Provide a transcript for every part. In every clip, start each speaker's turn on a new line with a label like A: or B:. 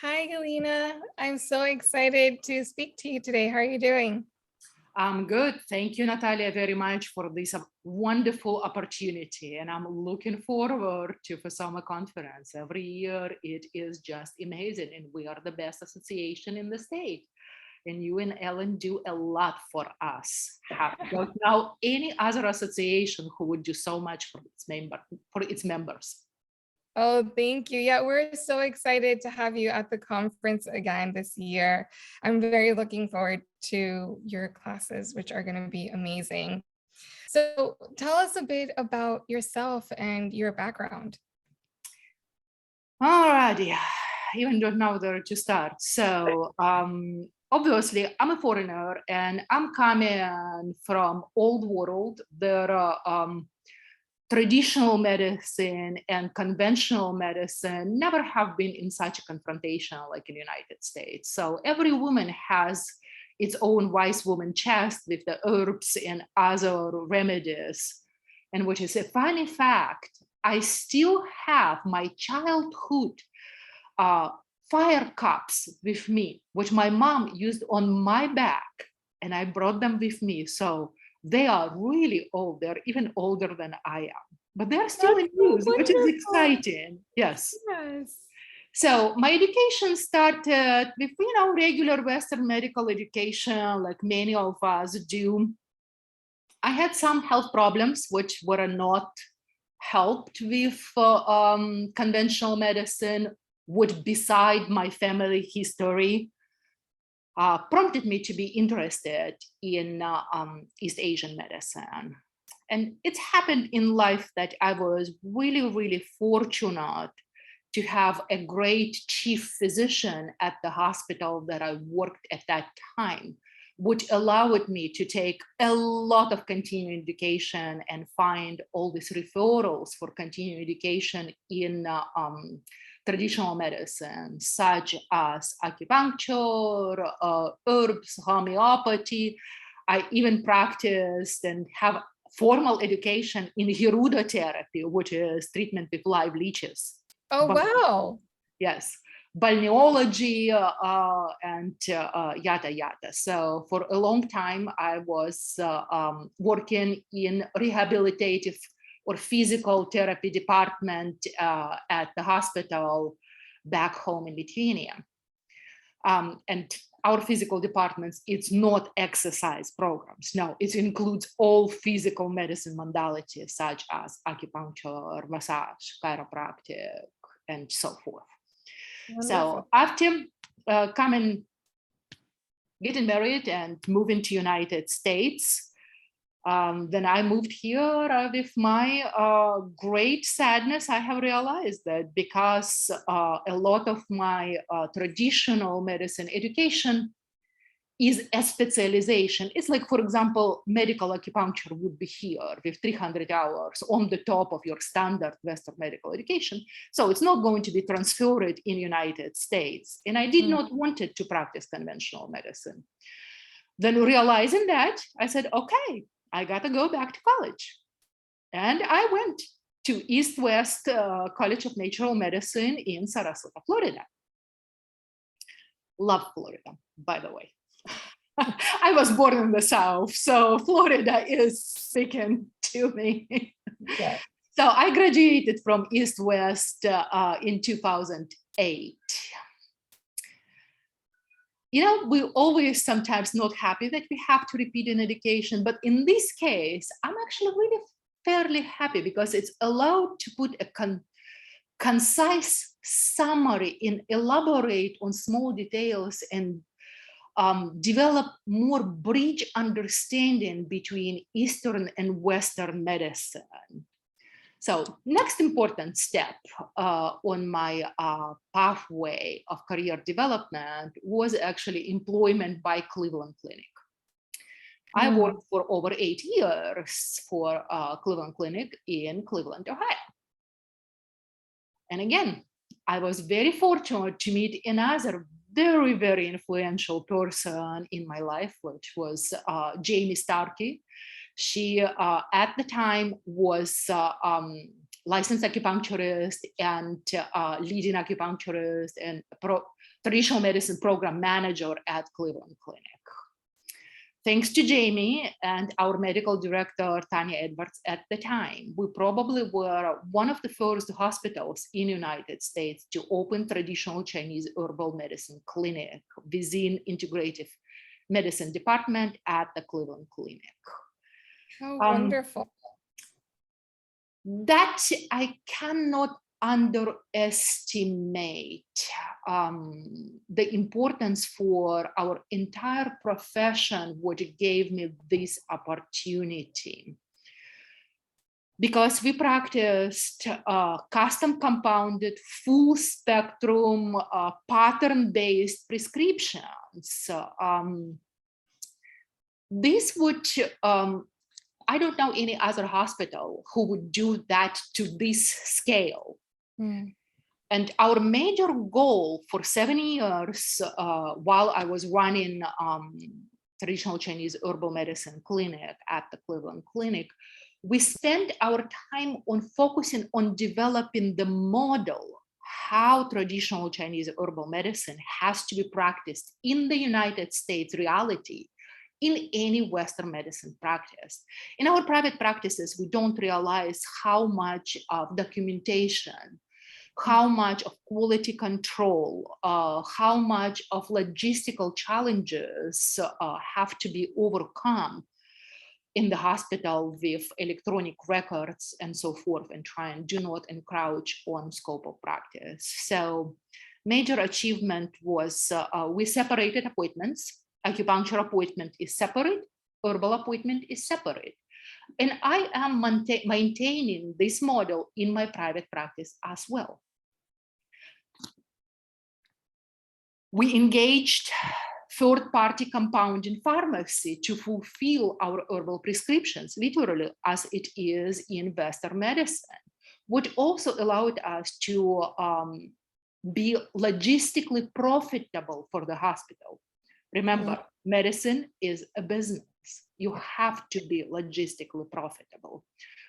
A: Hi, Galina. I'm so excited to speak to you today. How are you doing?
B: I'm good. Thank you, Natalia, very much for this wonderful opportunity. And I'm looking forward to FSOMA conference. Every year it is just amazing. And we are the best association in the state. And you and Ellen do a lot for us. Don't know any other association who would do so much for its members.
A: Oh, thank you. Yeah, we're so excited to have you at the conference again this year. I'm very looking forward to your classes, which are going to be amazing. So tell us a bit about yourself and your background.
B: Alrighty, even don't know where to start. So obviously I'm a foreigner and I'm coming from old world. There are traditional medicine and conventional medicine never have been in such a confrontation like in the United States. So every woman has its own wise woman chest with the herbs and other remedies. And which is a funny fact, I still have my childhood uh, fire cups with me, which my mom used on my back, and I brought them with me. So they are really old. They're even older than I am, but they're still
A: That's
B: in
A: so
B: use, which is
A: wonderful.
B: exciting. Yes.
A: Yes.
B: So my education started with, regular Western medical education, like many of us do. I had some health problems, which were not helped with conventional medicine, which beside my family history, prompted me to be interested in East Asian medicine. And it's happened in life that I was really, really fortunate to have a great chief physician at the hospital that I worked at that time, which allowed me to take a lot of continuing education and find all these referrals for continuing education in traditional medicine, such as acupuncture, herbs, homeopathy. I even practiced and have formal education in hirudotherapy, which is treatment with live leeches.
A: Oh,
B: But
A: wow.
B: yes, balneology and yada yada. So for a long time, I was working in rehabilitative or physical therapy department at the hospital back home in Lithuania. And our physical departments, it's not exercise programs. No, it includes all physical medicine modalities such as acupuncture, massage, chiropractic, and so forth. So
A: Wonderful.
B: after getting married and moving to United States, then I moved here with my great sadness. I have realized that because a lot of my traditional medicine education is a specialization. It's like, for example, medical acupuncture would be here with 300 hours on the top of your standard Western medical education. So it's not going to be transferred in United States. And I did
A: Mm.
B: not want it to practice conventional medicine. Then realizing that, I said, okay, I got to go back to college. And I went to East West College of Natural Medicine in Sarasota, Florida. Love Florida, by the way. I was born in the South, so Florida is speaking to me.
A: Yeah.
B: So I graduated from East West in 2008. We're always sometimes not happy that we have to repeat an education, but in this case, I'm actually really fairly happy because it's allowed to put a concise summary and elaborate on small details and develop more bridge understanding between Eastern and Western medicine. So next important step on my pathway of career development was actually employment by Cleveland Clinic. I worked for over 8 years for Cleveland Clinic in Cleveland, Ohio. And again, I was very fortunate to meet another very, very influential person in my life, which was Jamie Starkey. She, at the time, was licensed acupuncturist and leading acupuncturist and traditional medicine program manager at Cleveland Clinic. Thanks to Jamie and our medical director, Tanya Edwards, at the time, we probably were one of the first hospitals in the United States to open traditional Chinese herbal medicine clinic within integrative medicine department at the Cleveland Clinic.
A: How wonderful.
B: That I cannot underestimate the importance for our entire profession, what gave me this opportunity. Because we practiced custom compounded, full spectrum, pattern-based prescriptions. This would, I don't know any other hospital who would do that to this scale. And our major goal for 7 years while I was running traditional Chinese herbal medicine clinic at the Cleveland Clinic, we spent our time on focusing on developing the model how traditional Chinese herbal medicine has to be practiced in the United States reality in any Western medicine practice. In our private practices, we don't realize how much of documentation, how much of quality control, how much of logistical challenges have to be overcome in the hospital with electronic records and so forth, and try and do not encroach on scope of practice. So major achievement was we separated appointments. Acupuncture appointment is separate, herbal appointment is separate. And I am maintaining this model in my private practice as well. We engaged third-party compounding pharmacy to fulfill our herbal prescriptions, literally as it is in Western medicine, which also allowed us to be logistically profitable for the hospital. Remember, medicine is a business. You have to be logistically profitable.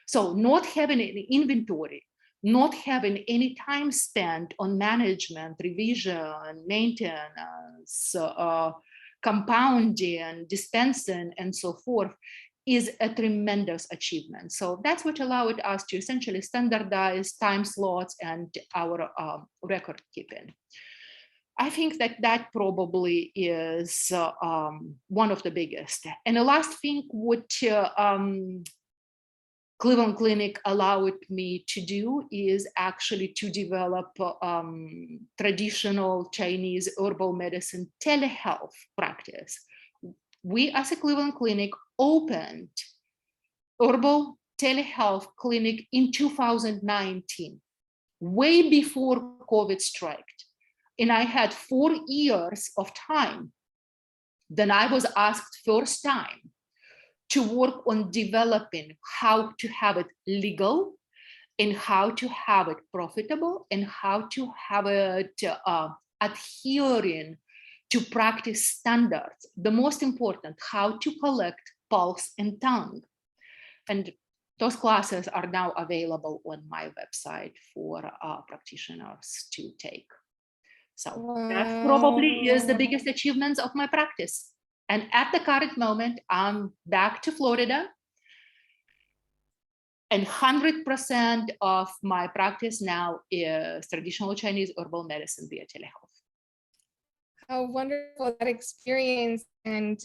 B: So not having any inventory, not having any time spent on management, revision, maintenance, compounding, dispensing, and so forth is a tremendous achievement. So that's what allowed us to essentially standardize time slots and our record keeping. I think that that probably is one of the biggest. And the last thing which Cleveland Clinic allowed me to do is actually to develop traditional Chinese herbal medicine telehealth practice. We as a Cleveland Clinic opened herbal telehealth clinic in 2019, way before COVID struck. And I had 4 years of time. Then I was asked first time to work on developing how to have it legal and how to have it profitable and how to have it adhering to practice standards. The most important, how to collect pulse and tongue. And those classes are now available on my website for practitioners to take. So that probably is the biggest achievements of my practice. And at the current moment, I'm back to Florida. And 100% of my practice now is traditional Chinese herbal medicine via telehealth.
A: How wonderful that experience and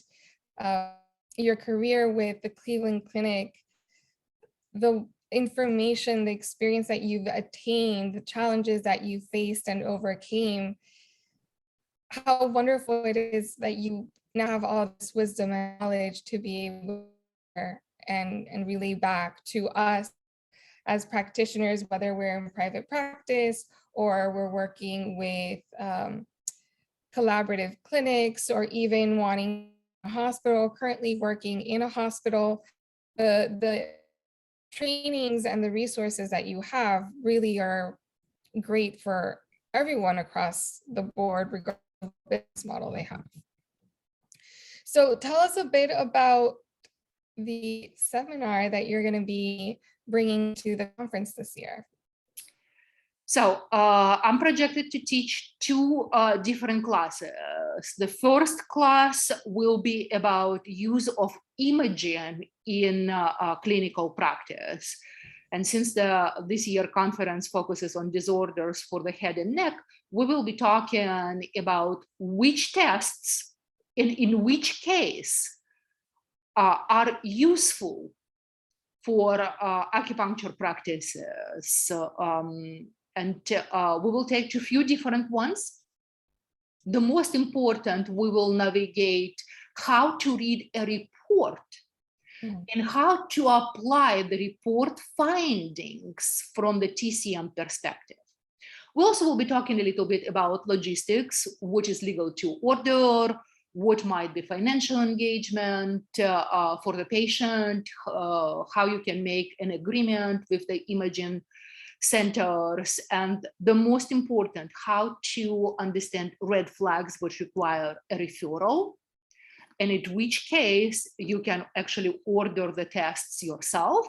A: your career with the Cleveland Clinic, the information, the experience that you've attained, the challenges that you faced and overcame, how wonderful it is that you now have all this wisdom and knowledge to be able to and relay back to us as practitioners, whether we're in private practice or we're working with collaborative clinics or even wanting a hospital, currently working in a hospital. The trainings and the resources that you have really are great for everyone across the board, regardless of the business model they have. So tell us a bit about the seminar that you're going to be bringing to the conference this year.
B: So I'm projected to teach two different classes. The first class will be about use of imaging in clinical practice. And since this year conference focuses on disorders for the head and neck, we will be talking about which tests in which case are useful for acupuncture practices. And we will take a few different ones. The most important, we will navigate how to read a report and how to apply the report findings from the TCM perspective. We also will be talking a little bit about logistics, what is legal to order, what might be financial engagement for the patient, how you can make an agreement with the imaging centers, and the most important, how to understand red flags which require a referral, and in which case you can actually order the tests yourself,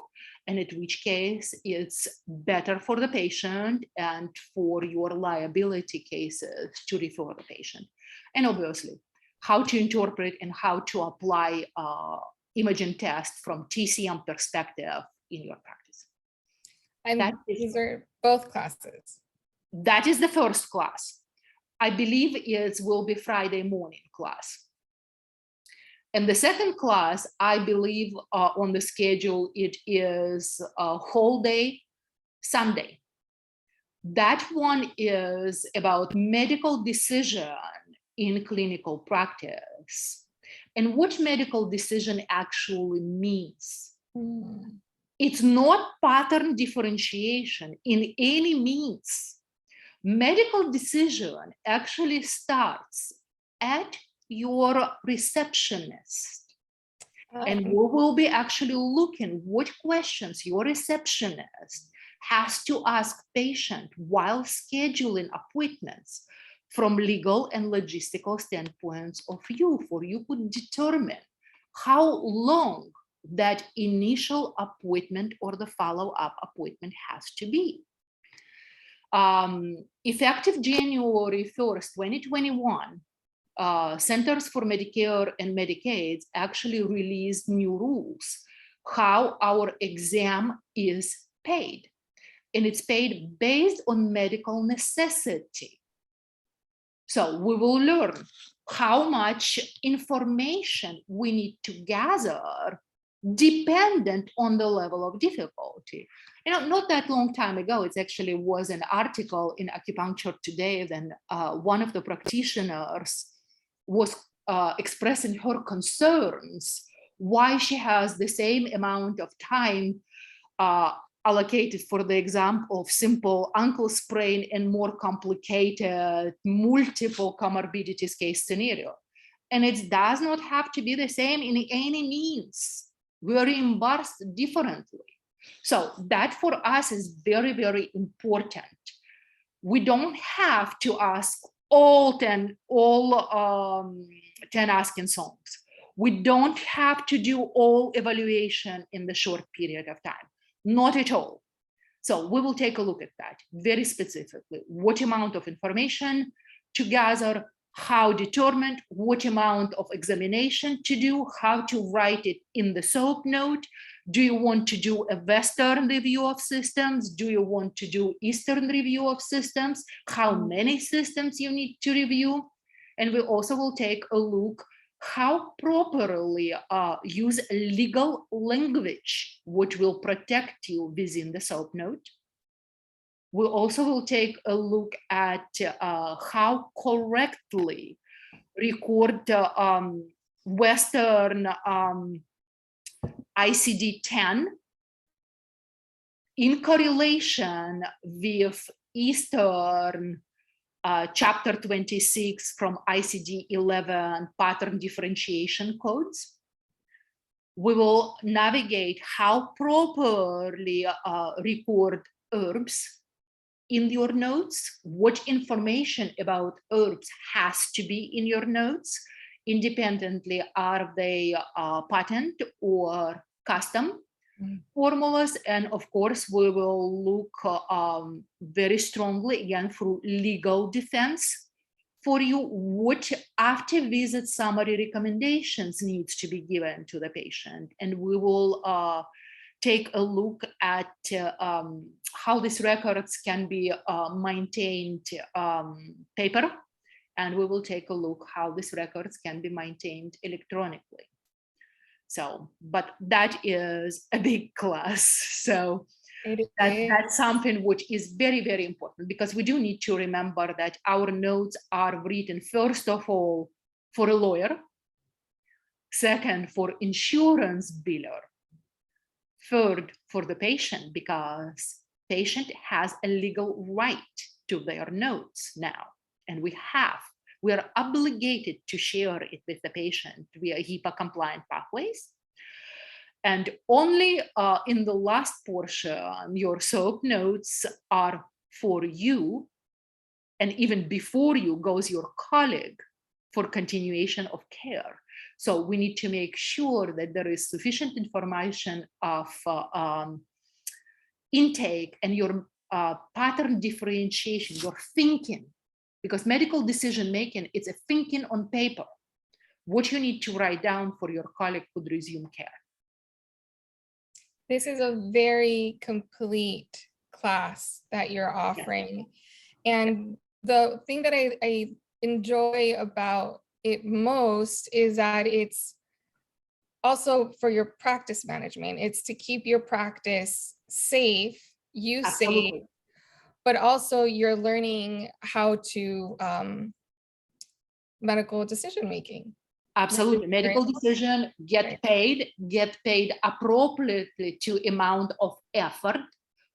B: and in which case it's better for the patient and for your liability cases to refer the patient. And obviously, how to interpret and how to apply imaging tests from TCM perspective in your practice.
A: And these are both classes.
B: That is the first class. I believe it will be Friday morning class. And the second class, I believe on the schedule, it is a whole day, Sunday. That one is about medical decision in clinical practice and what medical decision actually means. It's not pattern differentiation in any means. Medical decision actually starts at your receptionist. And we will be actually looking what questions your receptionist has to ask patient while scheduling appointments from legal and logistical standpoints of you, for you could determine how long that initial appointment or the follow-up appointment has to be. Effective January 1st, 2021, Centers for Medicare and Medicaid actually released new rules how our exam is paid. And it's paid based on medical necessity. So we will learn how much information we need to gather dependent on the level of difficulty. You know, not that long time ago, it actually was an article in Acupuncture Today, then one of the practitioners was expressing her concerns why she has the same amount of time allocated for the exam of simple ankle sprain and more complicated multiple comorbidities case scenario. And it does not have to be the same in any means. We're reimbursed differently. So that for us is very, very important. We don't have to ask all 10 asking songs. We don't have to do all evaluation in the short period of time. Not at all. So we will take a look at that very specifically. What amount of information to gather, how determined, what amount of examination to do, how to write it in the SOAP note. Do you want to do a Western review of systems? Do you want to do Eastern review of systems? How many systems you need to review? And we also will take a look how properly use legal language, which will protect you within the SOAP note. We also will take a look at how correctly record Western ICD-10 in correlation with Eastern Chapter 26 from ICD-11 pattern differentiation codes. We will navigate how properly record herbs in your notes, what information about herbs has to be in your notes, independently, are they patent or custom? formulas. And of course, we will look very strongly again through legal defense for you, which after visit summary recommendations needs to be given to the patient. And we will take a look at how these records can be maintained paper, and we will take a look how these records can be maintained electronically. So, but that is a big class. So that's something which is very, very important, because we do need to remember that our notes are written, first of all, for a lawyer, second, for insurance biller, third, for the patient, because patient has a legal right to their notes now, and we are obligated to share it with the patient via HIPAA compliant pathways. And only in the last portion, your SOAP notes are for you, and even before you goes your colleague for continuation of care. So we need to make sure that there is sufficient information of intake and your pattern differentiation, your thinking, because medical decision making, it's a thinking on paper, what you need to write down for your colleague could resume care.
A: This is a very complete class that you're offering. Yeah. And the thing that I enjoy about it most is that it's also for your practice management. It's to keep your practice safe, you
B: Absolutely.
A: safe, but also you're learning how to medical decision making.
B: Absolutely. Medical decision, get paid appropriately to amount of effort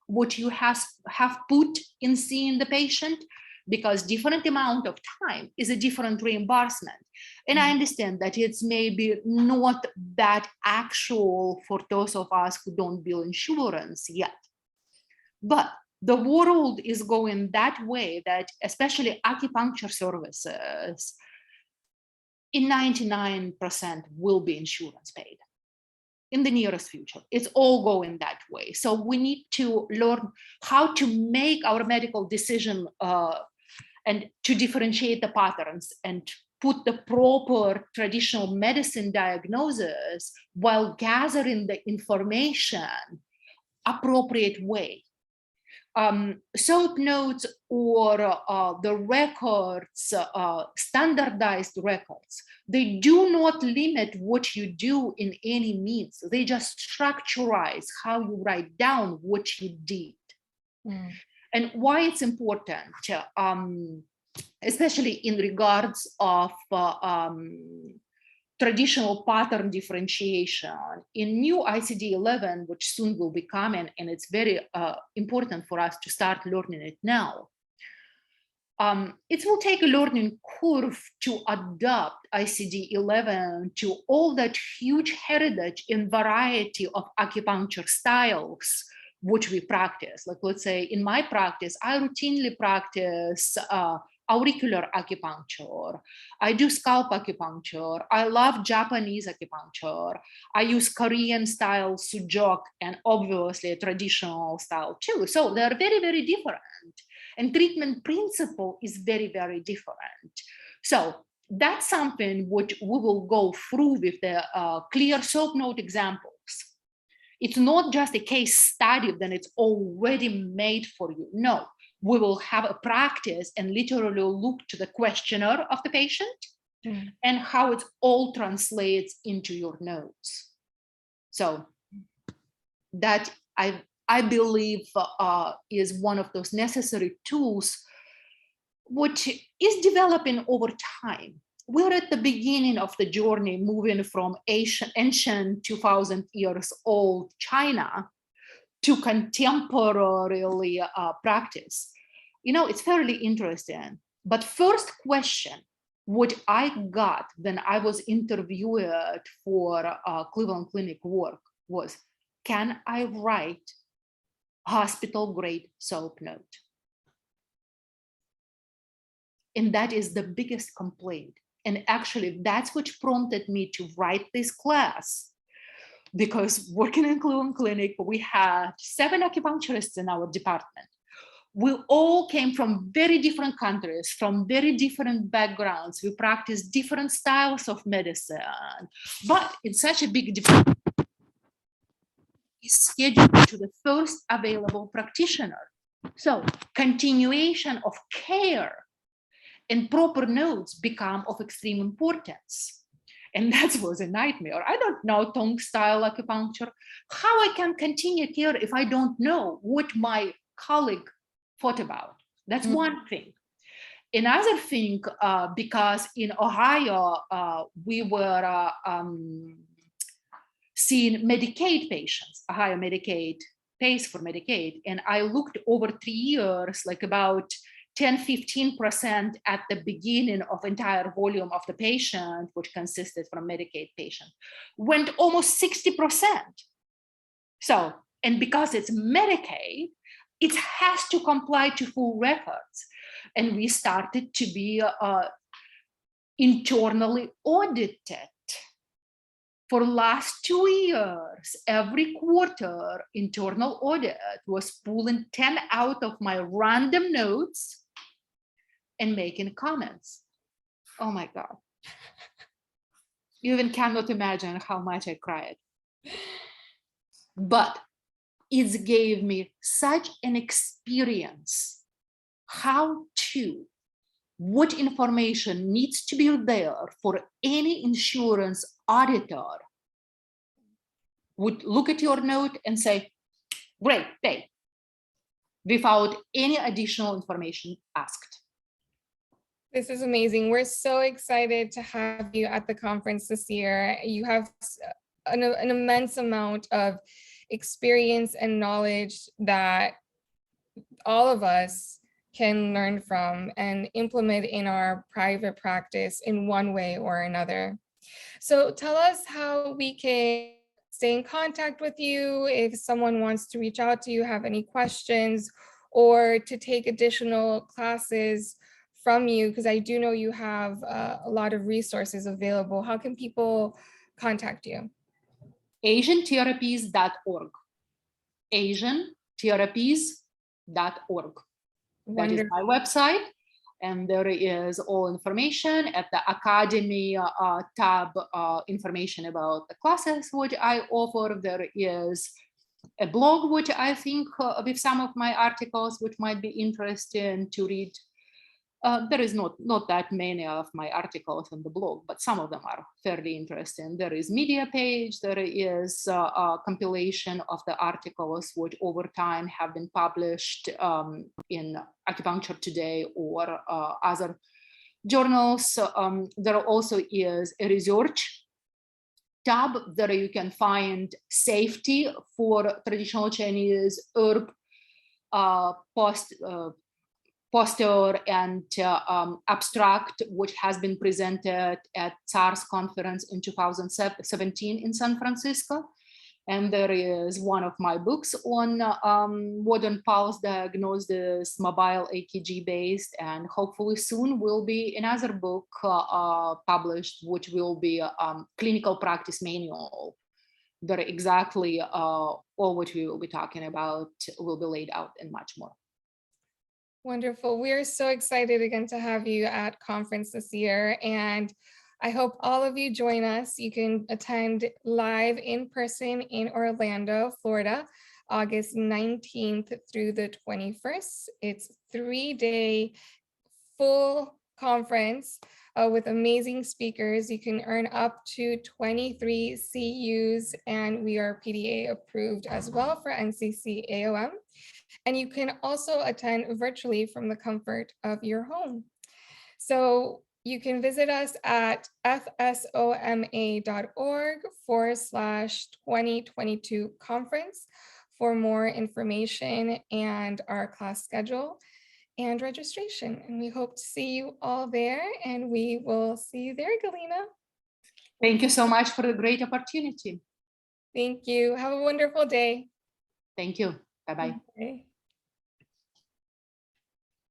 B: which you have put in seeing the patient, because different amount of time is a different reimbursement. And I understand that it's maybe not that actual for those of us who don't bill insurance yet. But the world is going that way, that especially acupuncture services, in 99% will be insurance paid in the nearest future. It's all going that way. So we need to learn how to make our medical decision and to differentiate the patterns and put the proper traditional medicine diagnosis while gathering the information appropriate way. SOAP notes or the records, standardized records, they do not limit what you do in any means. They just structurize how you write down what you did. And why it's important, especially in regards of traditional pattern differentiation. In new ICD-11, which soon will be coming, and it's very important for us to start learning it now. It will take a learning curve to adapt ICD-11 to all that huge heritage and variety of acupuncture styles which we practice. Like, let's say in my practice, I routinely practice auricular acupuncture. I do scalp acupuncture. I love Japanese acupuncture. I use Korean style sujok and obviously a traditional style too. So they're very, very different. And treatment principle is very, very different. So that's something which we will go through with the clear SOAP note examples. It's not just a case study, then it's already made for you. No. We will have a practice and literally look to the questionnaire of the patient and how it all translates into your notes. So that I believe is one of those necessary tools which is developing over time. We're at the beginning of the journey, moving from ancient 2000 years old China to contemporarily practice. You know, it's fairly interesting. But first question, what I got when I was interviewed for Cleveland Clinic work was, can I write hospital grade SOAP note? And that is the biggest complaint. And actually that's what prompted me to write this class. because working in Cleveland Clinic, we had 7 acupuncturists in our department. We all came from very different countries, from very different backgrounds. We practiced different styles of medicine, but in such a big department, is scheduled to the first available practitioner. So continuation of care and proper notes become of extreme importance. And that was a nightmare. I don't know tongue style acupuncture. How I can continue care if I don't know what my colleague thought about? That's one thing. Another thing, because in Ohio, we were seeing Medicaid patients. Ohio Medicaid pays for Medicaid. And I looked over 3 years, like about 10-15% at the beginning of entire volume of the patient, which consisted from Medicaid patient, went almost 60%. So, and because it's Medicaid, it has to comply to full records. And we started to be internally audited. For last 2 years, every quarter, internal audit was pulling 10 out of my random notes and making comments. Oh my God. You even cannot imagine how much I cried. But it gave me such an experience how to, what information needs to be there for any insurance auditor would look at your note and say, great, pay, without any additional information asked.
A: This is amazing. We're so excited to have you at the conference this year. You have an immense amount of experience and knowledge that all of us can learn from and implement in our private practice in one way or another. So tell us how we can stay in contact with you if someone wants to reach out to you, have any questions, or to take additional classes from you, because I do know you have a lot of resources available. How can people contact you?
B: AsianTherapies.org. AsianTherapies.org. That is my website. And there is all information at the Academy tab, information about the classes which I offer. There is a blog which I think with some of my articles which might be interesting to read. There is not that many of my articles on the blog, but some of them are fairly interesting. There is media page, there is a compilation of the articles which over time have been published in Acupuncture Today or other journals. There also is a research tab that you can find safety for traditional Chinese herb poster and abstract, which has been presented at SARS conference in 2017 in San Francisco. And there is one of my books on modern pulse diagnosis, mobile AKG based, and hopefully soon will be another book published, which will be a clinical practice manual. That exactly all what we will be talking about will be laid out and much more.
A: Wonderful. We are so excited again to have you at conference this year, and I hope all of you join us. You can attend live in person in Orlando, Florida, August 19th through the 21st. It's a 3-day full conference with amazing speakers. You can earn up to 23 CUs, and we are PDA approved as well for NCC AOM. And you can also attend virtually from the comfort of your home. So you can visit us at FSOMA.org/2022 conference for more information and our class schedule and registration. And we hope to see you all there, and we will see you there, Galina.
B: Thank you so much for the great opportunity.
A: Thank you. Have a wonderful day.
B: Thank you. Bye-bye.
A: Okay.